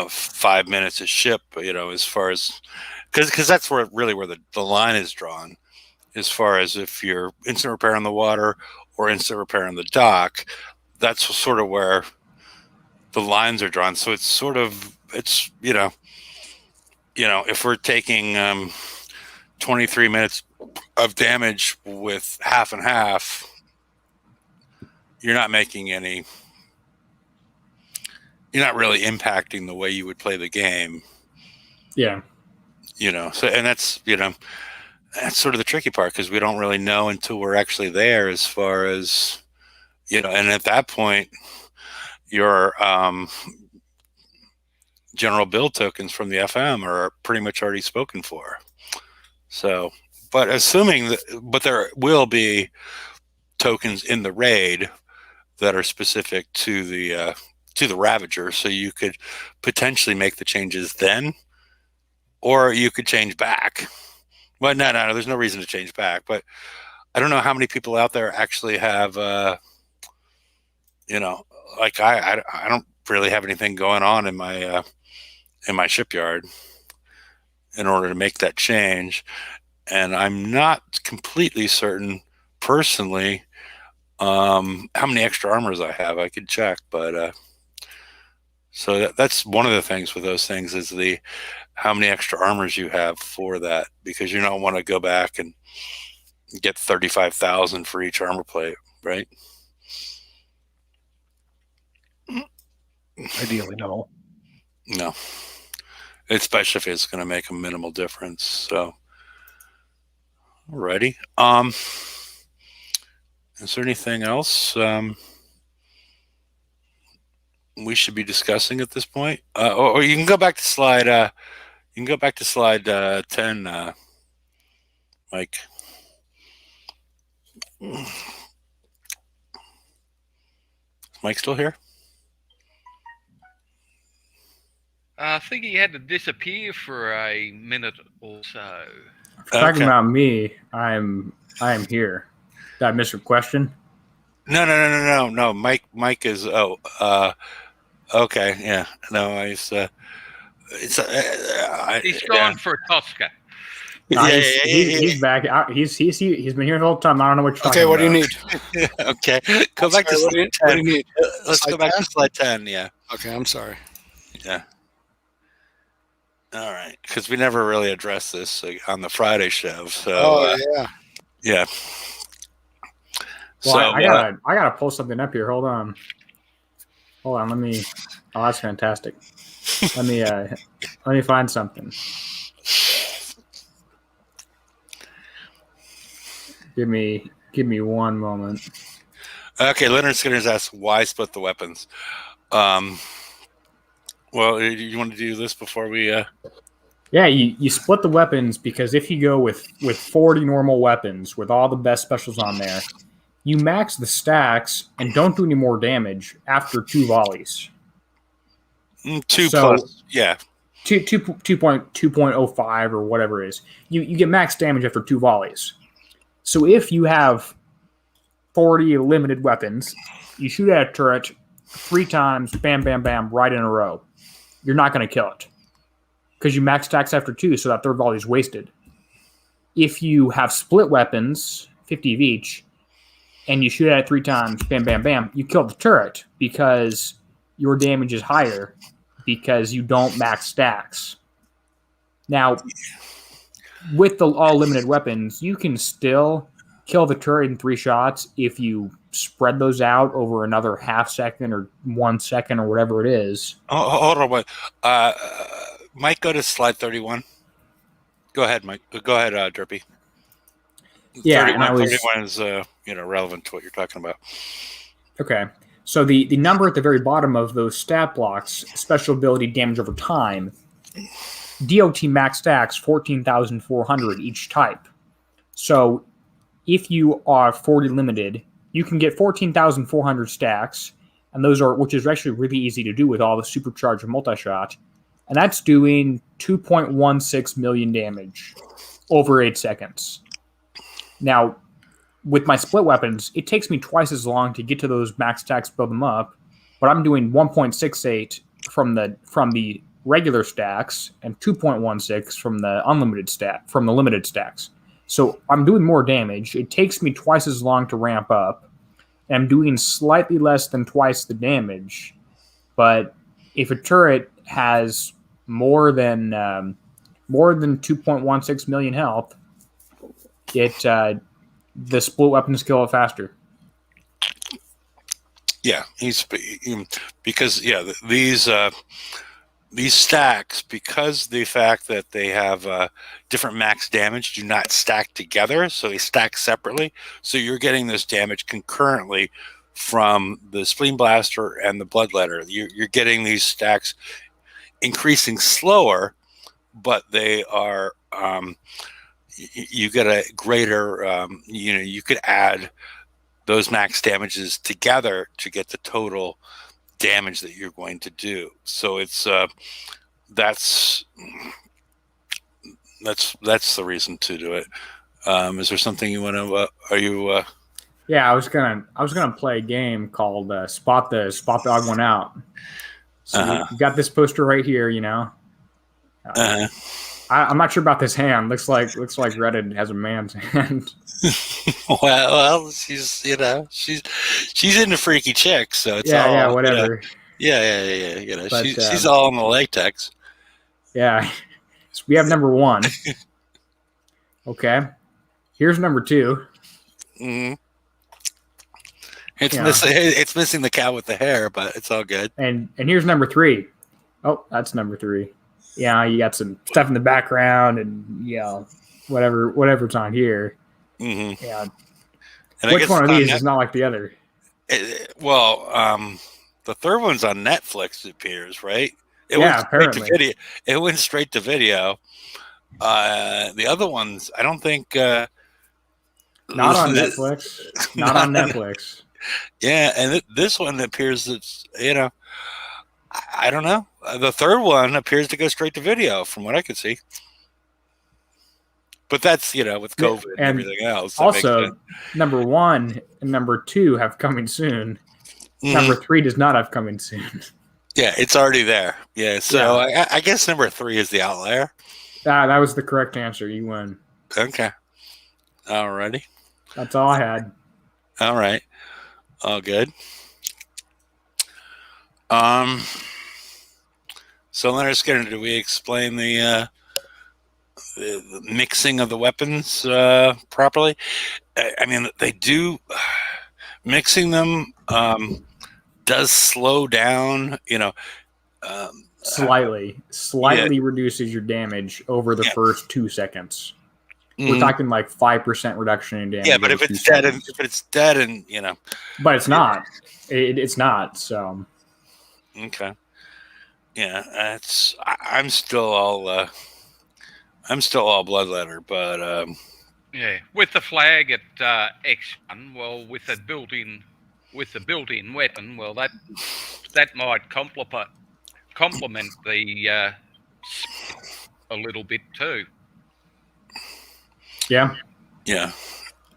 5 minutes a ship. As far as because that's where the line is drawn, as far as if you're instant repair on the water or instant repair on the dock. That's sort of where the lines are drawn. So it's if we're taking 23 minutes of damage with half and half, you're not making any. You're not really impacting the way you would play the game. Yeah. So, and that's sort of the tricky part, because we don't really know until we're actually there, as far as, and at that point, your general build tokens from the FM are pretty much already spoken for. So, but but there will be tokens in the raid that are specific to the Ravager, so you could potentially make the changes then, or you could change back. Well, no, there's no reason to change back. But I don't know how many people out there actually have, like I don't really have anything going on in my shipyard in order to make that change, and I'm not completely certain personally how many extra armors I have. I could check, but so that's one of the things with those things, is how many extra armors you have for that, because you don't want to go back and get 35,000 for each armor plate, right? Ideally, no. No, especially if it's going to make a minimal difference. So, alrighty. Is there anything else we should be discussing at this point? Or you can go back to slide. You can go back to slide 10, Mike. Is Mike still here? I think he had to disappear for a minute or so. Talking about me, I am here. Did I miss a question? No. Mike is. Okay. Yeah. No. He's gone for Tosca. No, he's back. He's been here the whole time. I don't know what you're talking about. Okay, what do you need? Okay. Go back to What slide do 10. you need? Let's go back to slide 10. Yeah. Okay, I'm sorry. Yeah. All right. Because we never really addressed this on the Friday show. So. Yeah. Well, So I gotta pull something up here. Hold on. Let me. Oh, that's fantastic. Let me find something. Give me 1 moment. Okay, Leonard Skinner's asked why split the weapons. Well, you want to do this before we? Yeah, you split the weapons because if you go with 40 normal weapons with all the best specials on there, you max the stacks and don't do any more damage after 2 volleys. 2 plus, yeah. 2.05 or whatever it is. You get max damage after 2 volleys. So if you have 40 limited weapons, you shoot at a turret 3 times, bam, bam, bam, right in a row. You're not going to kill it because you max stacks after 2, so that third volley is wasted. If you have split weapons, 50 of each, and you shoot at it 3 times, bam, bam, bam, you kill the turret because your damage is higher because you don't max stacks. Now, with the all limited weapons, you can still kill the turret in 3 shots if you spread those out over another half second or 1 second or whatever it is. Oh, hold on, wait. Mike, go to slide 31. Go ahead, Mike. Go ahead, Derpy. Yeah, 31, and 31 is relevant to what you're talking about. Okay. So the number at the very bottom of those stat blocks, special ability damage over time, DOT max stacks 14,400 each type. So if you are 40 limited, you can get 14,400 stacks, and those are, which is actually really easy to do with all the supercharged multi-shot, and that's doing 2.16 million damage over 8 seconds. Now, with my split weapons, it takes me twice as long to get to those max stacks, build them up, but I'm doing 1.68 from the regular stacks and 2.16 from the limited stacks. So I'm doing more damage. It takes me twice as long to ramp up, and I'm doing slightly less than twice the damage. But if a turret has more than 2.16 million health, the split weapons kill it faster. Yeah, because these stacks, because the fact that they have different max damage, do not stack together, so they stack separately. So you're getting this damage concurrently from the spleen blaster and the bloodletter. You're getting these stacks increasing slower, but they are. You get a greater, you could add those max damages together to get the total damage that you're going to do. So it's that's the reason to do it. Is there something you want to? Are you? Yeah, I was gonna play a game called Spot the Odd One Out. So you got this poster right here, I'm not sure about this hand. Looks like Reddit has a man's hand. well, she's into freaky chicks, so it's all whatever. Yeah. But, she's all in the latex. Yeah, so we have number 1. Okay, here's number 2. Mm-hmm. It's missing the cow with the hair, but it's all good. And here's number 3. Oh, that's number 3. Yeah, you got some stuff in the background, and whatever's on here. Mm-hmm. Yeah. And which one of these is not like the other? The third one's on Netflix. It appears, right? Apparently. It went straight to video. The other ones, I don't think. Not on Netflix. Not on Netflix. Yeah, and this one appears it's I don't know. The third one appears to go straight to video, from what I could see. But that's, with COVID and everything else. That makes Also, sense. number 1 and number 2 have coming soon. Mhm. Number 3 does not have coming soon. Yeah, it's already there. Yeah, so I guess number 3 is the outlier. That was the correct answer. You win. Okay. Alrighty. That's all I had. All right. All good. So let us get into. Do we explain the mixing of the weapons properly? I mean, they do. Mixing them does slow down. Slightly reduces your damage over the first 2 seconds. We're talking like 5% reduction in damage. Yeah, but if it's dead, and but it's not. It's not. So okay. Yeah, I'm still all bloodletter, but yeah, with the flag at X1, well, with the built-in weapon, well, that might complement the a little bit too. yeah.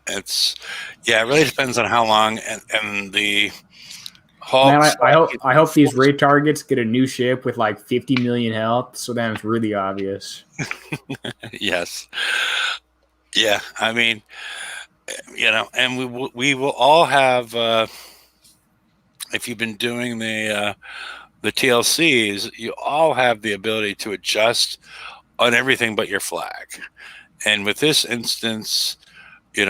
It really depends on how long and the Hulk. Man, I hope these raid targets get a new ship with like 50 million health, so then it's really obvious. Yes. Yeah, I mean, and we will all have. If you've been doing the TLCs, you all have the ability to adjust on everything but your flag. And with this instance, you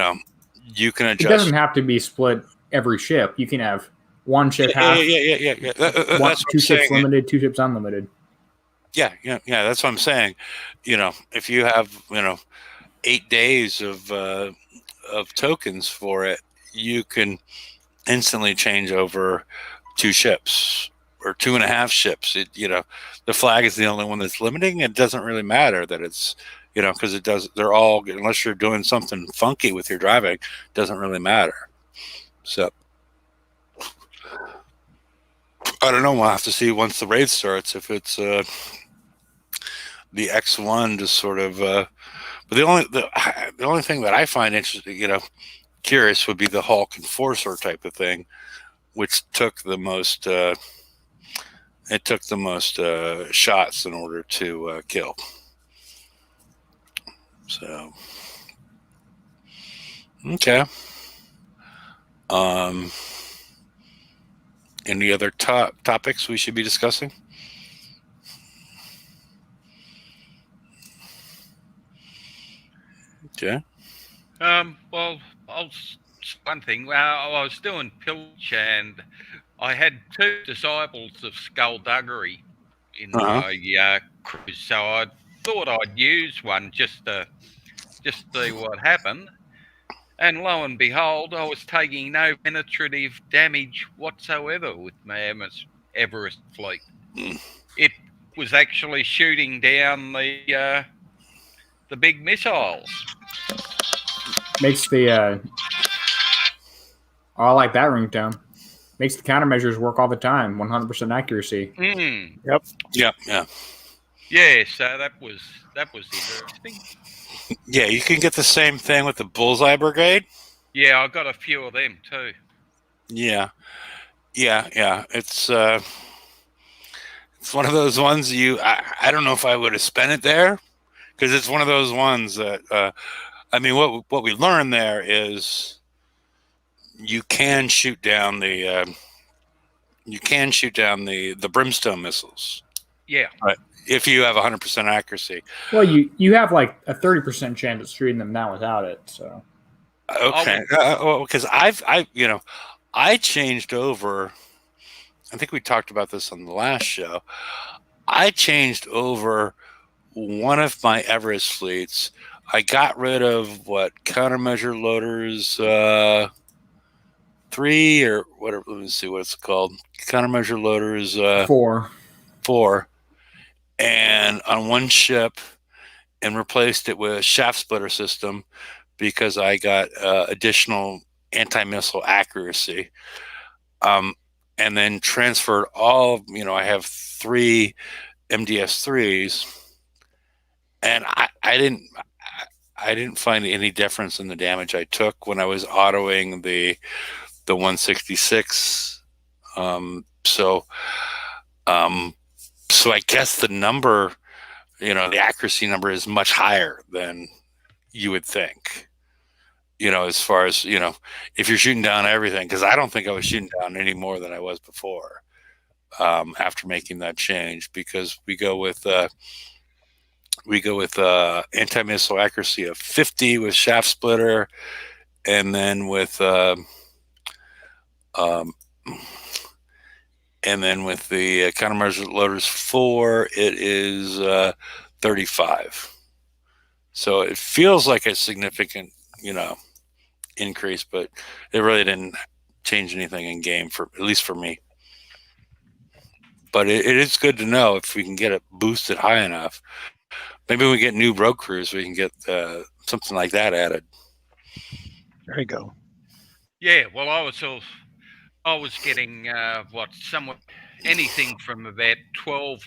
can adjust. It doesn't have to be split every ship. You can have one ship half. Yeah. That's 2 ships limited, 2 ships unlimited. Yeah. That's what I'm saying. If you have 8 days of tokens for it, you can instantly change over 2 ships or 2.5 ships. The flag is the only one that's limiting. It doesn't really matter that it's because it does. They're all, unless you're doing something funky with your driving, doesn't really matter. So I don't know. We'll have to see once the raid starts if it's the X1 just sort of. But the only thing that I find interesting, curious, would be the Hulk Enforcer type of thing, which took the most. It took the most shots in order to kill. So, okay. Any other topics we should be discussing? Okay. Well, one thing. Well, I was doing Pillage, and I had 2 disciples of skullduggery in my cruise, so I thought I'd use one just to see what happened. And lo and behold, I was taking no penetrative damage whatsoever with my Everest fleet. It was actually shooting down the big missiles. Makes the I like that ringtone. Makes the countermeasures work all the time. 100% accuracy. Yep. Yeah. Yeah, so that was interesting. Yeah, you can get the same thing with the Bullseye Brigade. Yeah, I got a few of them too. Yeah. It's one of those ones I don't know if I would have spent it there, because it's one of those ones that I mean, what we learned there is you can shoot down the brimstone missiles. Yeah. Right. If you have 100% accuracy. Well, you have like a 30% chance of shooting them now without it. So. Okay. Because I changed over. I think we talked about this on the last show. I changed over one of my Everest fleets. I got rid of countermeasure loaders 3 or whatever. Let me see what it's called. Countermeasure loaders 4. And on one ship, and replaced it with a shaft splitter system because I got additional anti-missile accuracy. And and then transferred all. I have 3 MDS3s, and I didn't find any difference in the damage I took when I was autoing the 166. So I guess the number, the accuracy number is much higher than you would think. As far as, if you're shooting down everything, because I don't think I was shooting down any more than I was before after making that change, because we go with anti-missile accuracy of 50 with shaft splitter, and then with the countermeasure loaders 4, it is 35. So it feels like a significant, increase, but it really didn't change anything in game, at least for me. But it is good to know if we can get it boosted high enough. Maybe when we get new road crews, we can get something like that added. There you go. Yeah, well, I was getting anything from about 12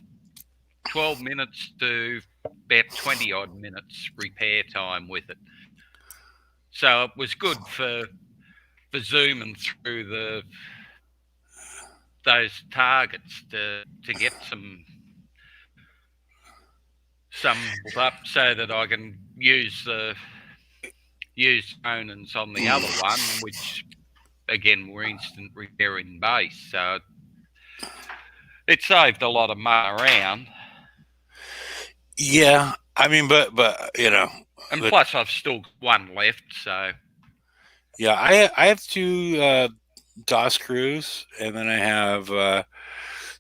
minutes to about 20 odd minutes repair time with it. So it was good for zooming through those targets to get some up, so that I can use Conans on the other one, which again were instant repair in base. So it saved a lot of money around. Yeah, I mean, but and plus I've still got one left. So yeah, I have 2 DOS crews, and then I have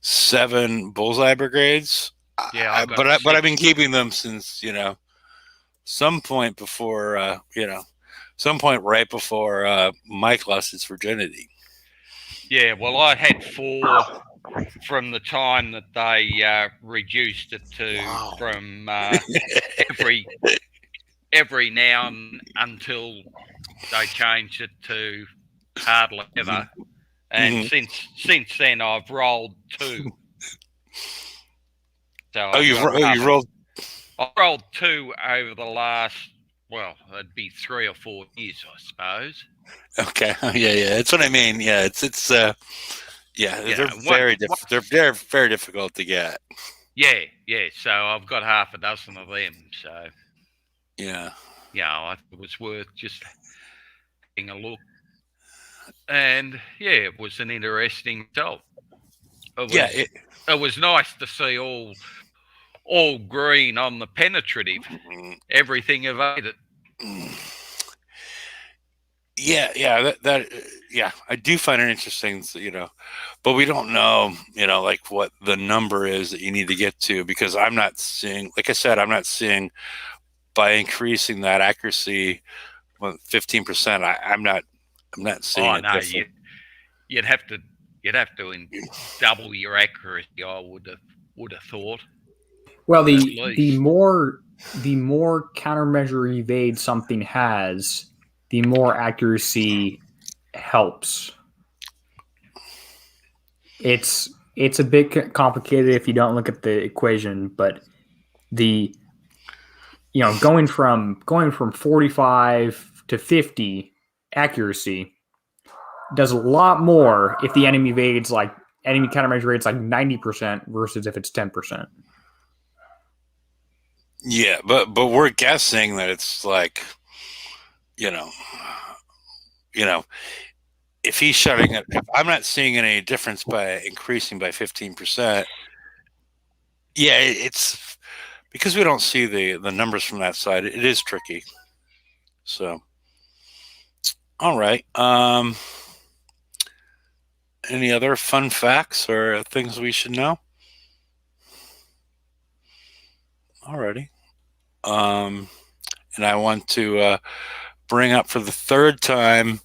7 bullseye brigades. Yeah, but I've been keeping them since some point before some point right before Mike lost his virginity. Yeah, well, I had 4 from the time that they reduced it to from every now and until they changed it to hardly ever, and since then I've rolled 2. So you rolled? I rolled 2 over the last, it'd be 3 or 4 years, I suppose. Okay, yeah, that's what I mean. Yeah, they're very difficult. They're very difficult to get. Yeah. So I've got half a dozen of them. So yeah, I thought it was worth just having a look. And it was an interesting result. It was nice to see all green on the penetrative. Everything evaded. Yeah, I do find it interesting, but we don't know, like what the number is that you need to get to, because I'm not seeing, like I said, by increasing that accuracy 15%. I'm not seeing it. No, you'd have to double your accuracy, I would have thought. Well, the more countermeasure evade something has, the more accuracy helps. It's a bit complicated if you don't look at the equation, but going from 45 to 50 accuracy does a lot more if the enemy countermeasure rate's like 90% versus if it's 10%. Yeah, but we're guessing that it's like, if he's shutting it, if I'm not seeing any difference by increasing by 15%. Yeah, it's because we don't see the numbers from that side. It is tricky. So, all right. Any other fun facts or things we should know? Alrighty. And I want to bring up for the 3rd time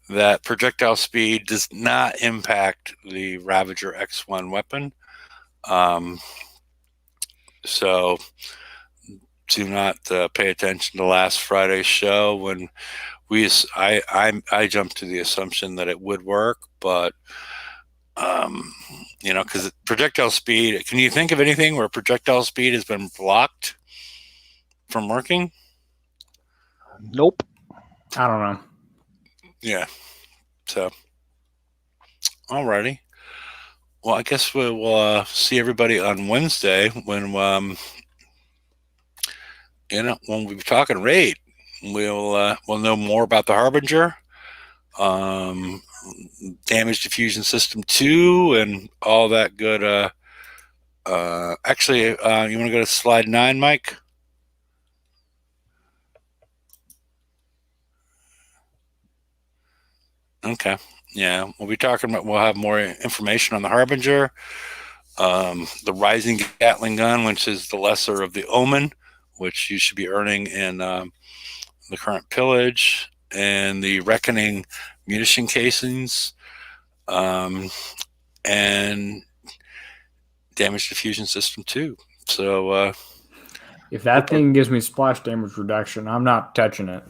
that projectile speed does not impact the Ravager X1 weapon. So do not pay attention to last Friday's show when I jumped to the assumption that it would work, but because projectile speed. Can you think of anything where projectile speed has been blocked from working? Nope. I don't know. Yeah. So, alrighty. Well, I guess we'll see everybody on Wednesday when when we'll be talking raid. We'll know more about the Harbinger, damage diffusion system 2, and all that good. Actually, you want to go to slide 9, Mike? Okay. Yeah, we'll be talking about. We'll have more information on the Harbinger, the Rising Gatling gun, which is the lesser of the Omen, which you should be earning in the current Pillage, and the Reckoning munition casings, and damage diffusion system 2. So If that thing gives me splash damage reduction, I'm not touching it.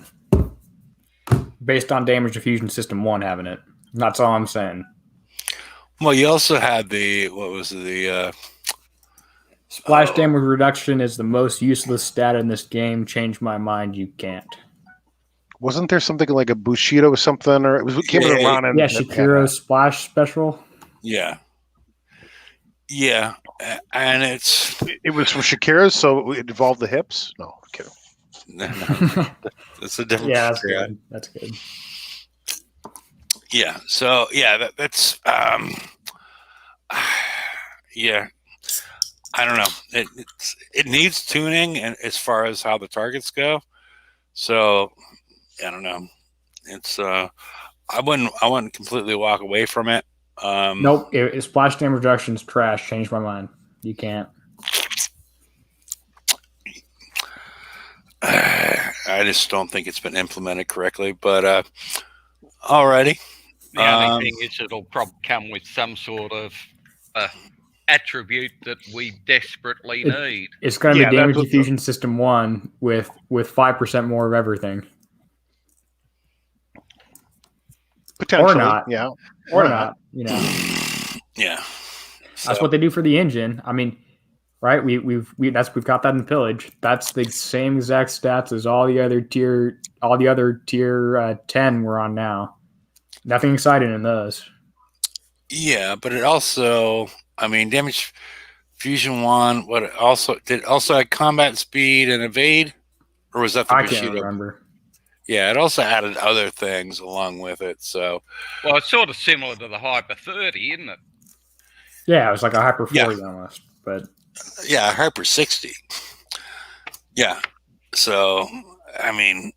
Based on damage diffusion system 1 having it. That's all I'm saying. well, you also had the Splash damage reduction is the most useless stat in this game. Change my mind, you can't. Wasn't there something like a Bushido or something, or it came in around? Yeah, Shakiro's splash special. Yeah, and It was from Shakira's, so it involved the hips. No, I'm kidding. That's a different. Yeah, that's good. That's good. Yeah. So that's yeah. I don't know. It needs tuning, and as far as how the targets go. So I don't know. It's I wouldn't completely walk away from it. Nope. Splash damage reduction is trash. Change my mind. You can't. I just don't think it's been implemented correctly. But alrighty. The only thing is it'll probably come with some sort of attribute that we desperately need. It's going to be damage diffusion system 1 with 5% more of everything. Potentially, or not. Yeah. Or not. Yeah. That's what they do for the engine. I mean, right? We've got that in Pillage. That's the same exact stats as all the other tier 10 we're on now. Nothing exciting in those. Yeah, but it also, I mean, damage fusion 1. What it also had combat speed and evade, or was that the Bushido? I can't remember. Yeah, it also added other things along with it. So, well, it's sort of similar to the Hyper 30, isn't it? Yeah, it was like a Hyper 40 almost, but yeah, Hyper 60. Yeah, so I mean,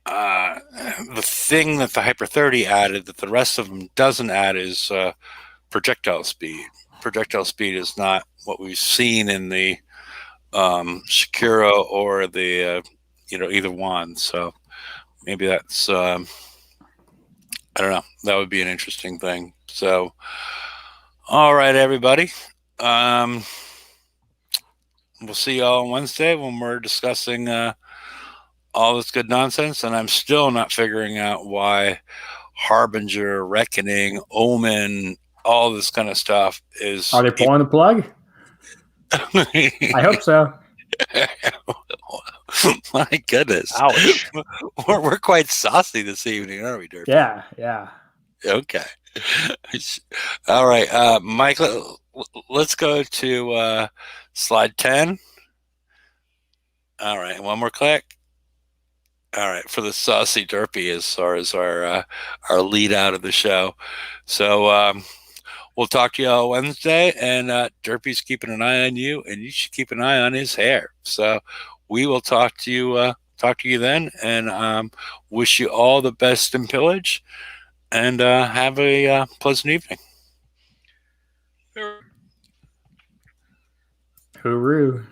the thing that the Hyper 30 added that the rest of them doesn't add is projectile speed. Projectile speed is not what we've seen in the Shakira or the either one. So maybe that's I don't know. That would be an interesting thing. So, all right, everybody. We'll see y'all on Wednesday when we're discussing all this good nonsense. And I'm still not figuring out why Harbinger, Reckoning, Omen, all this kind of stuff is. Are they pulling the plug? I hope so. My goodness. Ouch. We're quite saucy this evening, aren't we, Derp? Yeah. Okay. All right. Mike, let's go to slide 10. All right. One more click. All right. For the saucy derpy as far as our lead out of the show. So we'll talk to you all Wednesday, and Derpy's keeping an eye on you, and you should keep an eye on his hair. So we will talk to you then, and wish you all the best in Pillage, and have a pleasant evening. Hooroo.